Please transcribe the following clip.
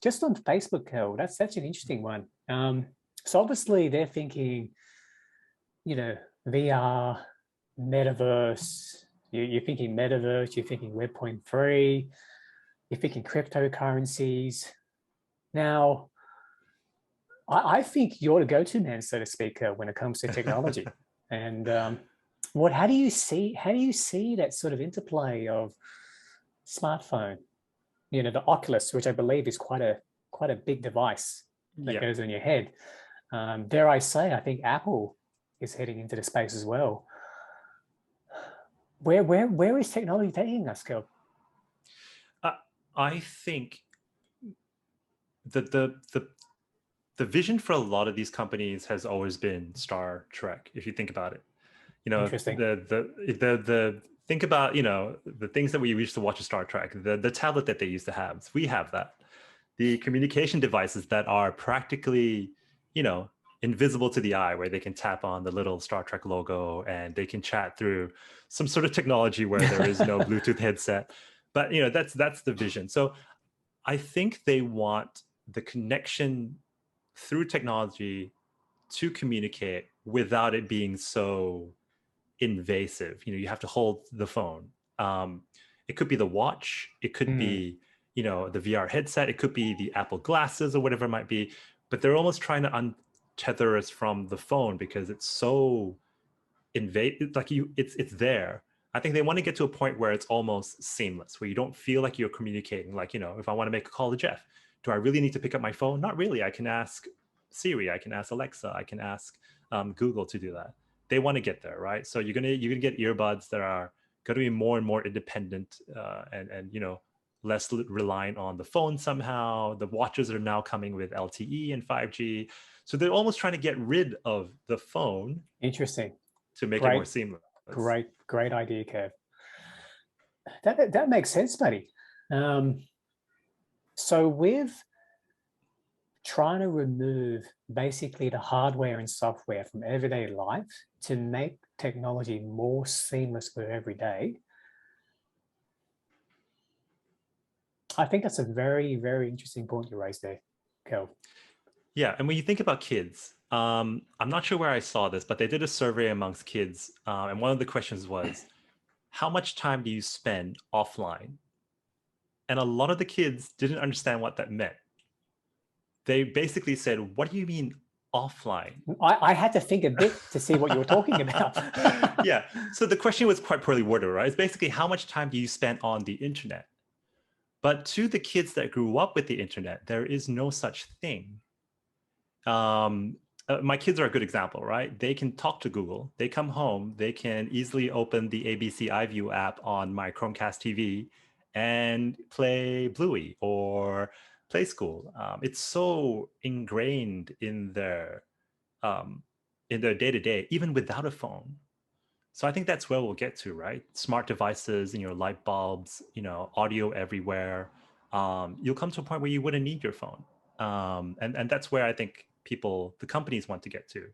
just on Facebook, Kel, that's such an interesting one. So obviously they're thinking, VR, metaverse. You're thinking metaverse. You're thinking Web.3. You're thinking cryptocurrencies. Now, I think you're the go-to man, so to speak, when it comes to technology. And how do you see that sort of interplay of smartphone, the Oculus, which I believe is quite a big device that goes on your head. Dare I say, I think Apple is heading into the space as well. Where is technology taking us, Kel? I think the vision for a lot of these companies has always been Star Trek. If you think about it, Interesting. the think about the things that we used to watch a Star Trek, the tablet that they used to have. We have that. The communication devices that are practically invisible to the eye, where they can tap on the little Star Trek logo and they can chat through some sort of technology where there is no Bluetooth headset. But that's the vision. So I think they want the connection through technology to communicate without it being so invasive. You have to hold the phone. It could be the watch. It could be the VR headset. It could be the Apple glasses or whatever it might be. But they're almost trying to untether us from the phone because it's so invasive. Like it's there. I think they want to get to a point where it's almost seamless, where you don't feel like you're communicating. Like, if I want to make a call to Jeff, do I really need to pick up my phone? Not really. I can ask Siri, I can ask Alexa, I can ask Google to do that. They want to get there, right? So you're gonna get earbuds that are going to be more and more independent and less reliant on the phone somehow. The watches are now coming with LTE and 5G. So they're almost trying to get rid of the phone. Interesting. To make it more seamless. Great idea, Kev. That makes sense, buddy. So with trying to remove basically the hardware and software from everyday life to make technology more seamless for every day, I think that's a very, very interesting point you raised there, Kel. Yeah, and when you think about kids, I'm not sure where I saw this, but they did a survey amongst kids, and one of the questions was, how much time do you spend offline? And a lot of the kids didn't understand what that meant. They basically said, what do you mean offline? I had to think a bit to see what you were talking about. Yeah, so the question was quite poorly worded, right? It's basically, how much time do you spend on the internet? But to the kids that grew up with the internet, there is no such thing. My kids are a good example, right? They can talk to Google. They come home, they can easily open the ABC iView app on my Chromecast TV and play Bluey or Play School. It's so ingrained in their day-to-day, even without a phone. So I think that's where we'll get to, right? Smart devices, light bulbs, audio everywhere. You'll come to a point where you wouldn't need your phone. And that's where I think the companies want to get to.